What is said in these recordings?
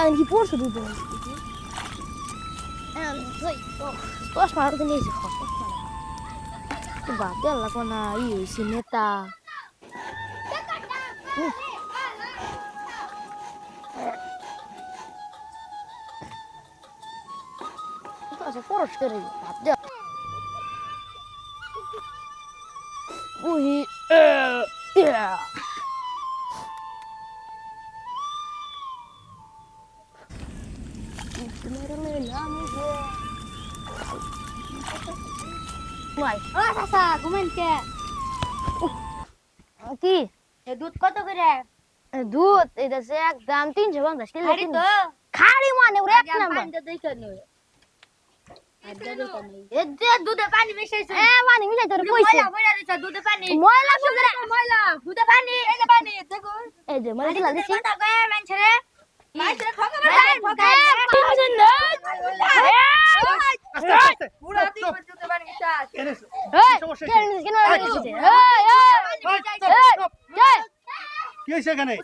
আমি কি পড়ছো দুধ দশ মার তো নিয়েছি বাদ দিয়ে আল্লাহ কোনা ই হয়েছে নেতা পরশ করে বাদ দেওয়া উহি কি দুধ কত করে দুধ এটা সে একদম 350 কিলো খাড়ি তো খাড়ি মানে ওরে এক নাম্বার পানিটা দেখে নে দুধে পানি মিশাইছে পানি মিলাই তোর কইছে ময়লা দিছ দুধে পানি ময়লা সুগরে ময়লা দুধে পানি এই যে পানি দেখো এই যে ময়লা দিলা দিছি কথা কয় মানছরে মানছরে পুরা দিন দুধে পানি মিশাস কি হইছে এখানে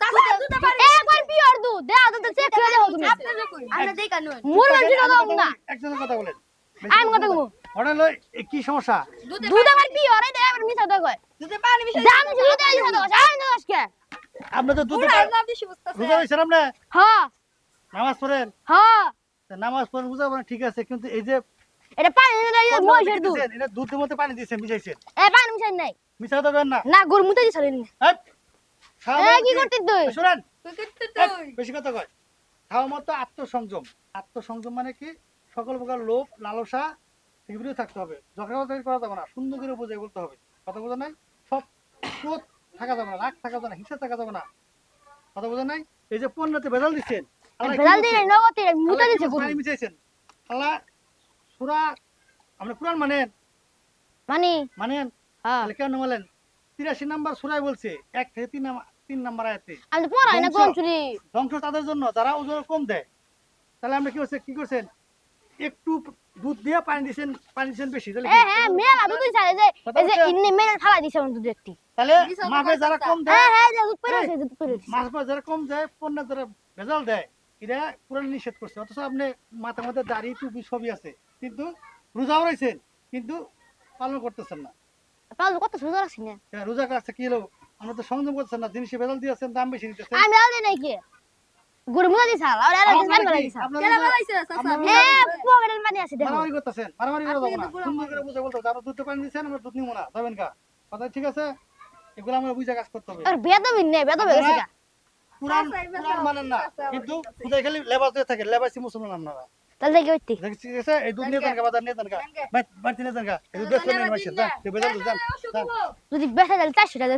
দুধে পানি একবার পিওর দুধ দাও তো চেক করে দাও তুমি আপনি দেখুন আমরা দেখা নয় মোর মানুষ দাও না একজনের কথা বলেন আমি কথা কমু ওটা লই কি সমস্যা দুধ আমার পিওর এই দেব মিছা দাও কয় দুধে পানি মিশাইছে দাম দুধ এই দাও আমি দাও আজকে আপনি তো দুধ পুরা না বেশি বুঝতাছে রোজা হইছেন আপনি হ্যাঁ নামাজ পড়েন হ্যাঁ নামাজ পড়েন রোজা পড়েন ঠিক আছে কিন্তু এই যে এটা পানি দাও মহিষের দুধ এটা দুধের মধ্যে পানি দিয়েছেন মিশাইছেন এ পানি মিশাই নাই মিশা দেবেন না না গরু মুতে দিছলেন এই কি করতে তুই শুনেন তুই করতে তুই বেশি কথা কয় খাওয়া মতো আত্মসংযম আত্মসংযম মানে কি সকল প্রকার লোভ লালসা এগুলো থাকতে হবে ঝগড়া করা যাবে না সুন্দর করে বুঝে বলতে হবে কথা বোঝা নাই সব ক্রোধ থাকা যাবে না রাগ থাকা যাবে না হিংসা থাকা যাবে না কথা বোঝা নাই এই যে পণ্যতে ভেজাল দিচ্ছেন বেলাল দিন নগতি মুতে দিছে গরু মিশাইছেন আল্লাহ সূরা আমরা কোরআন মানেন মানে মানেন হ্যাঁ তাহলে কেন বলেন 83 নাম্বার সূরায় বলছে 1 থেকে 3 নাম্বার আয়াতে আমি তো পড়াই না কোন চুরি ধ্বংস তাদের জন্য যারা ওজন কম দেয় তাহলে আমরা কি করছেন একটু দুধ দিয়ে পানি দিছেন বেশি তাহলে কি? হ্যাঁ মেলা দুধ দিছে এই যে ইন্নি মেলা থালা দিছে দুধ একটি তাহলে মাপে যারা কম দেয় হ্যাঁ যে দুধ পেরে দুধ পেরে মাপে যারা কম দেয় পণ্য যারা ভেজাল দেয় এরা কোরআন নিষেধ করছে অথচ আপনি মাথার মধ্যে দাড়ি টুপি সবই আছে কিন্তু রোজাও রয়েছেন কিন্তু পালন করতেছেন না পাল কত সুন্দর আছে না রোজা কাছে কি হলো আমরা তো সংযম করতেছেন না জিনিসে ভেজাল দিয়েছেন দাম বেশি নিতেছেন আমি বেলাল দিই নাই কি গরু মুতে দিছে আর আর মান করে দিছে কেন বলাইছে চাচা এ পকেটের পানি আছে দেখো মারামারি করতেছেন মারামারি করে দেবো না সুন্দর করে বুঝে বলতে যারা দুধ পানি দিচ্ছেন আমরা দুধ নিবো না যাবেন কা কথা ঠিক আছে এগুলো আমরা বুঝে কাজ করতে হবে আর বেদবি নেই বেদবি গেছে গা কোরআন মানেন না কিন্তু খুদাই খালি লেবাস দিয়ে থাকে লেবাসি মুসলমান আপনারা তাহলে দেখি হইতে ঠিক আছে এই দুধ নিয়ে যান বাজার নিয়ে যান বাড়তি নিয়ে যান এই দুধ বেচবেন না মাসে যান বেজাল দুধ যান যদি বেসা গেল 400 টাকা